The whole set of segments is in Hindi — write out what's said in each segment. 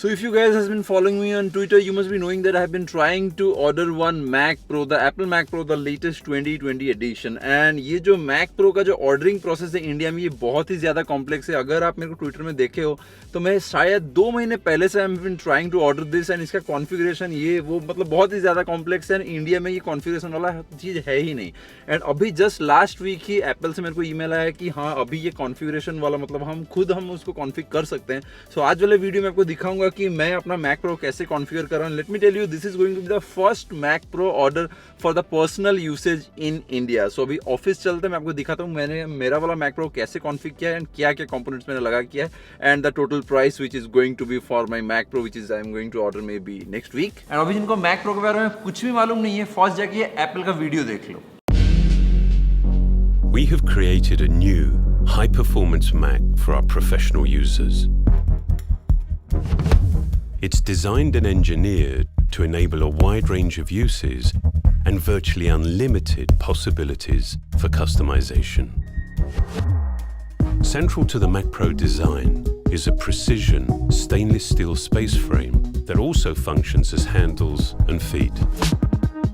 So if you guys has been following me on Twitter, you must be knowing that I have been trying to order one Mac Pro, the Apple Mac Pro, the latest 2020 edition. And ये जो Mac Pro का जो ऑर्डरिंग प्रोसेस है इंडिया में, ये बहुत ही ज़्यादा कॉम्प्लेक्स है. अगर आप मेरे को ट्विटर में देखे हो तो मैं शायद 2 महीने पहले से I am been trying to order this, and इसका कॉन्फ़िगरेशन ये वो मतलब बहुत ही ज़्यादा कॉम्प्लेक्स है. इंडिया में ये कॉन्फ़िगरेशन वाला चीज़ है ही नहीं. एंड अभी जस्ट लास्ट वीक ही एप्पल से मेरे को ईमेल आया कि हाँ अभी ये कॉन्फ़िगरेशन वाला मतलब हम उसको कॉन्फ़िगर कर सकते हैं. सो आज वाले वीडियो में आपको दिखाऊंगा कि मैं अपना मैक प्रो कैसे कॉन्फ़िगर कर रहा हूँ. Let me tell you, this is going to be the first Mac Pro order for the personal usage in India. So अभी ऑफिस चलते मैं आपको दिखाता हूँ मैंने मेरा वाला मैक प्रो कैसे कॉन्फ़िगर किया है एंड क्या क्या कंपोनेंट्स मैंने लगा किया है and the total price which is going to be for my Mac Pro which is I am going to order maybe next week. And अभी जिनको मैक प्रो के बारे में कुछ भी मालूम नहीं है, फर्स्ट जाके एप्पल का वीडियो देख लो. We have created a new high-performance Mac for our professional users. It's designed and engineered to enable a wide range of uses and virtually unlimited possibilities for customization. Central to the Mac Pro design is a precision stainless steel space frame that also functions as handles and feet.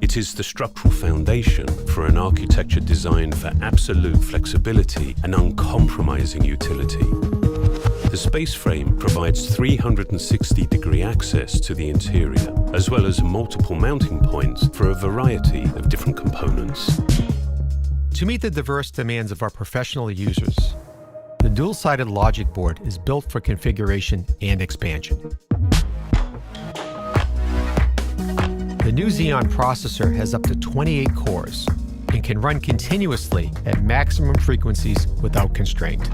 It is the structural foundation for an architecture designed for absolute flexibility and uncompromising utility. The space frame provides 360-degree access to the interior, as well as multiple mounting points for a variety of different components. To meet the diverse demands of our professional users, the dual-sided logic board is built for configuration and expansion. The new Xeon processor has up to 28 cores and can run continuously at maximum frequencies without constraint.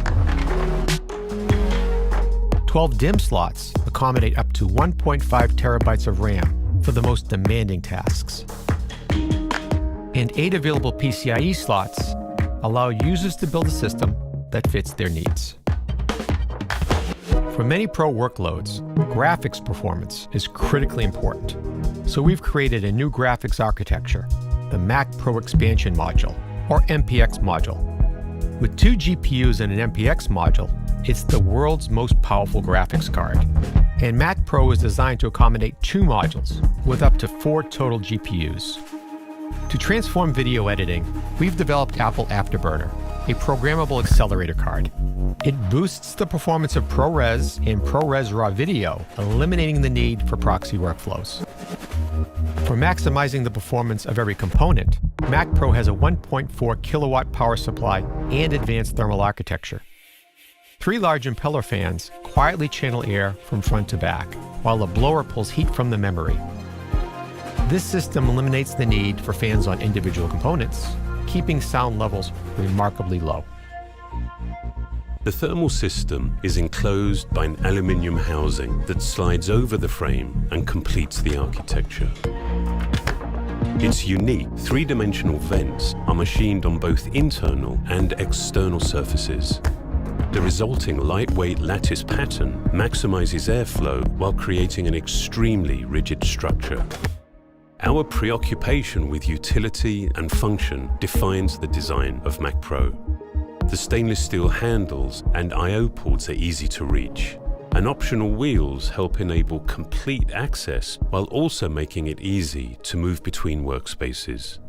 12 DIMM slots accommodate up to 1.5 terabytes of RAM for the most demanding tasks. And 8 available PCIe slots allow users to build a system that fits their needs. For many pro workloads, graphics performance is critically important. So we've created a new graphics architecture, the Mac Pro Expansion Module, or MPX module. With 2 GPUs and an MPX module, it's the world's most powerful graphics card. And Mac Pro is designed to accommodate 2 modules with up to 4 total GPUs. To transform video editing, we've developed Apple Afterburner, a programmable accelerator card. It boosts the performance of ProRes and ProRes RAW video, eliminating the need for proxy workflows. For maximizing the performance of every component, Mac Pro has a 1.4 kilowatt power supply and advanced thermal architecture. 3 large impeller fans quietly channel air from front to back, while a blower pulls heat from the memory. This system eliminates the need for fans on individual components, keeping sound levels remarkably low. The thermal system is enclosed by an aluminium housing that slides over the frame and completes the architecture. Its unique 3-dimensional vents are machined on both internal and external surfaces. The resulting lightweight lattice pattern maximizes airflow while creating an extremely rigid structure. Our preoccupation with utility and function defines the design of Mac Pro. The stainless steel handles and I/O ports are easy to reach, and optional wheels help enable complete access while also making it easy to move between workspaces.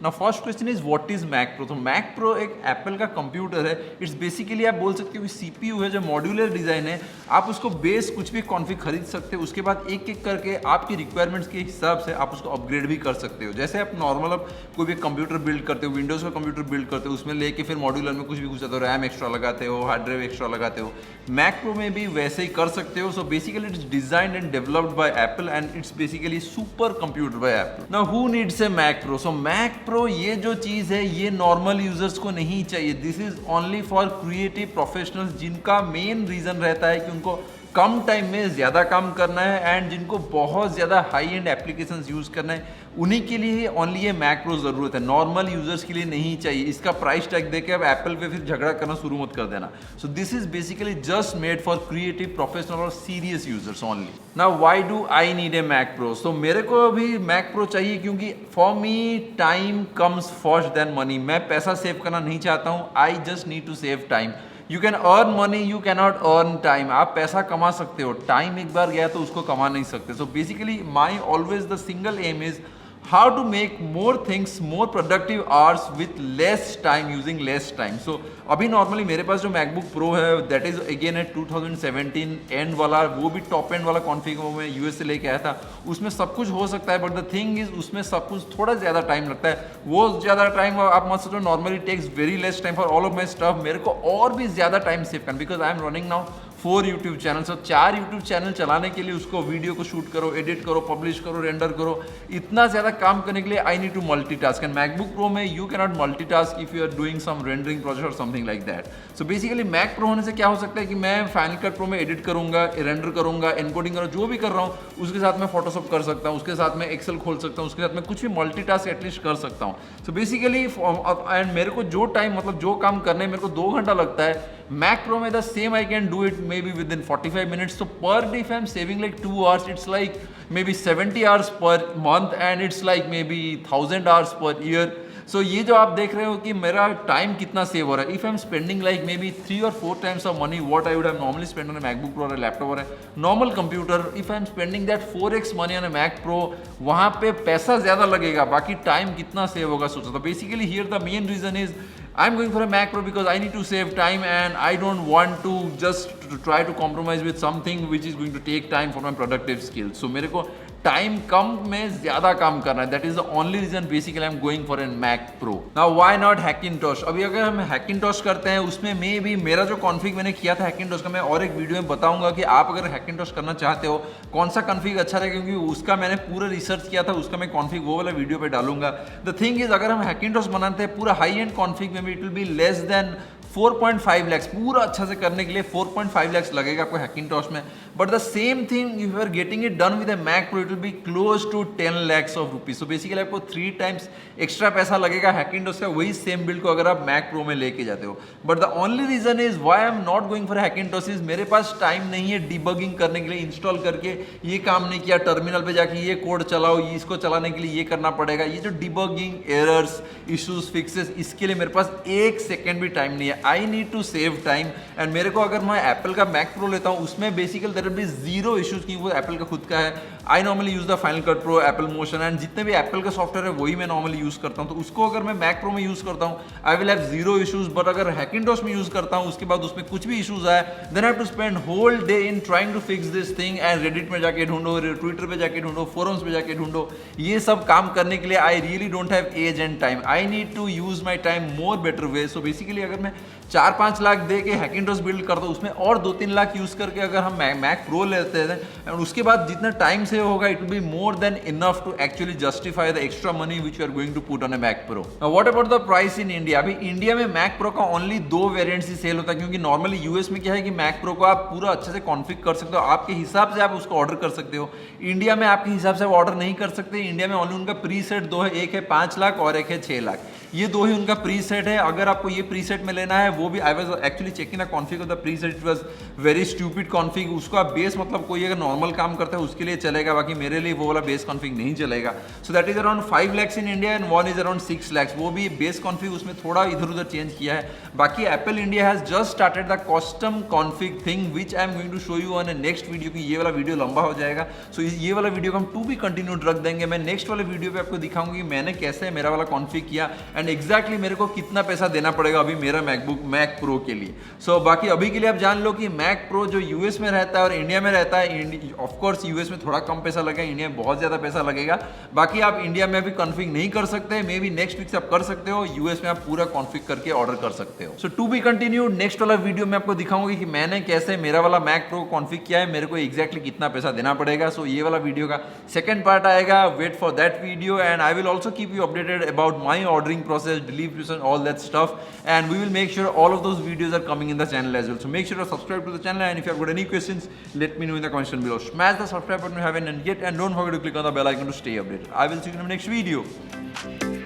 Now first question is what is Mac Pro? तो Mac Pro एक Apple का कंप्यूटर है. इट्स बेसिकली आप बोल सकते हो कि CPU है जो मॉड्यूलर डिज़ाइन है. आप उसको बेस कुछ भी कॉन्फ़िग खरीद सकते हो, उसके बाद एक एक करके आपकी रिक्वायरमेंट्स के हिसाब से आप उसको अपग्रेड भी कर सकते हो. जैसे आप नॉर्मल आप कोई भी कंप्यूटर बिल्ड करते हो, विंडोज़ का कंप्यूटर बिल्ड करते हो, उसमें लेके फिर मॉड्यूलर में कुछ भी घुसाते हो, रैम एक्स्ट्रा लगाते हो, हार्ड ड्राइव एक्स्ट्रा लगाते हो. Mac Pro में भी वैसे ही कर सकते हो. So basically it's designed and developed by Apple and it's basically super computer bye Apple. Now who needs a Mac Pro? So Mac Pro ये जो चीज है ये नॉर्मल यूजर्स को नहीं चाहिए. This is only for creative professionals जिनका मेन रीजन रहता है कि उनको कम टाइम में ज़्यादा काम करना है एंड जिनको बहुत ज़्यादा हाई एंड एप्लीकेशंस यूज़ करना है, उन्हीं के लिए ओनली ये मैक प्रो ज़रूरत है. नॉर्मल यूजर्स के लिए नहीं चाहिए. इसका प्राइस टैग देके अब एप्पल पे फिर झगड़ा करना शुरू मत कर देना. So this is basically just made for creative professional और serious users only. Now why do I need a Mac Pro? So मेरे को अभी मैक प्रो चाहिए क्योंकि for me time comes first then money. मैं पैसा सेव करना नहीं चाहता हूँ. I just need to save time. You can earn money, you can not earn time. आप पैसा कमा सकते हो, टाइम एक बार गया तो उसको कमा नहीं सकते। So basically my always the single aim is how to make more things, more productive hours with less time, using less time. So अभी नॉर्मली मेरे पास जो मैकबुक प्रो है that is again A 2017 and वाला, वो भी टॉप एंड वाला कॉन्फ़िग वो मैं यूएस से लेके आया था। उसमें सब कुछ हो सकता है बट द थिंग इज उसमें सब कुछ थोड़ा ज़्यादा टाइम लगता है। वो ज़्यादा टाइम आप मत सोचो, normally takes very less time for all of my stuff. मेरे को और भी ज़्यादा टाइम सेव करना, because I am running now 4 YouTube channel. So 4 YouTube channel चलाने के लिए उसको वीडियो को शूट करो, एडिट करो, पब्लिश करो, रेंडर करो, इतना ज़्यादा काम करने के लिए I need to multitask. And MacBook Pro में you can not multitask if you are doing some rendering project और something like that. So basically Mac Pro होने से क्या हो सकता है कि मैं फाइनल कट प्रो में एडिट करूंगा, रेंडर करूंगा, एनकोडिंग करूंगा, जो भी कर रहा हूँ उसके साथ में फोटोशॉप कर सकता हूँ, उसके साथ में एक्सेल खोल सकता हूँ, उसके साथ में कुछ भी मल्टीटास्क एटलीस्ट कर सकता हूँ। सो बेसिकली एंड मेरे को जो टाइम मतलब जो काम करने मेरे को 2 घंटा लगता है, मैक प्रो में the same I can do it may be with in 45 minutes. So per day if I'm saving like 2 hours, it's like maybe 70 hours per month and it's like maybe 1000 hours per year. So ये जो आप देख रहे हो कि मेरा टाइम कितना सेव हो रहा है, if I'm spending like maybe 3 or 4 times of money what I would have normally spent on a MacBook Pro or a laptop or a normal computer, if I'm spending that 4x money on a Mac Pro, वहाँ पे पैसा ज़्यादा लगेगा, बाकी टाइम कितना सेव होगा सोचो। तो basically here the main reason is I'm going for a Mac Pro because I need to save time and I don't want to just try to compromise with something which is going to take time for my productive skills. So मेरे को टाइम कम में ज़्यादा काम करना है, that is the only reason basically I am going for an Mac Pro. Now why not Hackintosh? अभी अगर हम हैकिंटोश करते हैं उसमें मे भी मेरा जो कॉन्फ़िग मैंने किया था हैकिंटोश का, मैं और एक वीडियो में बताऊंगा कि आप अगर हैकिंटोश करना चाहते हो कौन सा कॉन्फ़िग अच्छा रहेगा, क्योंकि उसका मैंने पूरा रिसर्च किया था, उसका मैं कॉन्फ़िग वो वाला वीडियो पे डालूंगा। द थिंग इज अगर हम हैकिंटोश बनाते हैं पूरा हाई एंड कॉन्फ़िग में भी it will be less than 4.5 lakhs, पूरा अच्छा से करने के लिए 4.5 lakhs लगेगा आपको हैकिंटोश में। But the same thing if you are getting it done with a Mac Pro it will be close to 10 lakhs of rupees. So basically आपको 3 times एक्स्ट्रा पैसा लगेगा हैकिंटोश का वही सेम बिल्ड को अगर आप मैक प्रो में लेके जाते हो। But the only reason is why I am not going for Hackintosh is मेरे पास टाइम नहीं है डिबगिंग करने के लिए, इंस्टॉल करके ये काम नहीं किया, टर्मिनल पे जाके ये कोड चलाओ, इसको चलाने के लिए ये करना पड़ेगा, ये जो डिबगिंग एरर्स इश्यूज फिक्सेस इसके लिए मेरे पास 1 सेकेंड भी टाइम नहीं है। I need to save time and मेरे को अगर मैं एप्पल का मैक प्रो लेता हूँ उसमें basically there will be 0 issues की वो एप्पल का खुद का है। I normally use the Final Cut Pro, Apple Motion and जितने भी एप्पल का सॉफ्टवेयर है वही मैं नॉर्मली यूज करता हूँ। तो उसको अगर मैं मैक प्रो में यूज करता हूँ I will have 0 issues. But अगर हैकिंटोश में यूज करता हूँ उसके बाद उसमें कुछ भी इश्यूज आए then I have to spend whole day in trying to fix this thing and Reddit में जाके ढूंढो, ट्विटर पे जाके ढूंढो, फोरम्स पे जाके ढूंढो। ये सब काम करने के लिए I really don't have age and time. I need to use my time more better way. So basically अगर मैं 4-5 लाख दे के हैकिंटोश बिल्ड करता हूँ उसमें और 2-3 लाख यूज करके अगर हम मैक प्रो लेते हैं एंड उसके बाद जितना टाइम सेव होगा it will be more than enough to actually justify the extra money which you are going to put on a Mac Pro. What about the price in India? अभी इंडिया में मैक प्रो का ओनली 2 वेरिएंट्स ही सेल होता है, क्योंकि नॉर्मली यूएस में क्या है कि मैक प्रो को आप पूरा अच्छे से कॉन्फ़िग कर सकते हो, आपके हिसाब से आप उसको ऑर्डर कर सकते हो। इंडिया में आपके हिसाब से ऑर्डर नहीं कर सकते। इंडिया में ओनली उनका प्री सेट 2 है, एक है 5 लाख और एक है 6 लाख। ये 2 ही उनका प्री सेट है। अगर आपको ये प्री सेट में लेना है वो भी I was actually checking the config of the pre set, it was very stupid config. उसको आप बेस मतलब कोई अगर नॉर्मल काम करता है उसके लिए चलेगा, बाकी मेरे लिए वो वाला बेस कॉन्फ़िग नहीं चलेगा। So that is around 5 lakhs in India and one is around 6 lakhs। वो भी बेस कॉन्फ़िग उसमें थोड़ा इधर उधर चेंज किया है। बाकी Apple India has just started the custom config thing which I am going to show you on a next video, कि ये वाला वीडियो लंबा हो जाएगा। सो ये वाला वीडियो को हम टू बी कंटिन्यूड रख देंगे। मैं नेक्स्ट वाले वीडियो पे आपको दिखाऊंगा कि मैंने कैसे मेरा वाला कॉन्फ़िग किया एंड एग्जैक्टली मेरे को कितना पैसा देना पड़ेगा अभी मेरा मैक प्रो के लिए। सो बाकी अभी के लिए आप जान लो कि मैक प्रो जो यूएस में रहता है और इंडिया में रहता है, ऑफ कोर्स यूएस में थोड़ा कम पैसा लगेगा, इंडिया में बहुत ज्यादा पैसा लगेगा। बाकी आप इंडिया में भी कॉन्फ़िग नहीं कर सकते, मे बी नेक्स्ट वीक से आप कर सकते हो, यूएस में आप पूरा कॉन्फ़िग करके ऑर्डर कर सकते हो। सो टू बी कंटिन्यूड, नेक्स्ट वाला वीडियो में आपको दिखाऊंगी कि मैंने कैसे मेरा वाला मैक प्रो कॉन्फ़िग किया है, मेरे को एग्जैक्टली कितना पैसा देना पड़ेगा। सो ये वाला वीडियो का सेकंड पार्ट आएगा, wait for that video and I will also keep you updated about my ordering process, delivery and all that stuff, and we will make sure all of those videos are coming in the channel as well. So make sure to subscribe to the channel, and if you have got any questions, let me know in the comment section below. Smash the subscribe button if you haven't yet, and don't forget to click on the bell icon to stay updated. I will see you in the next video.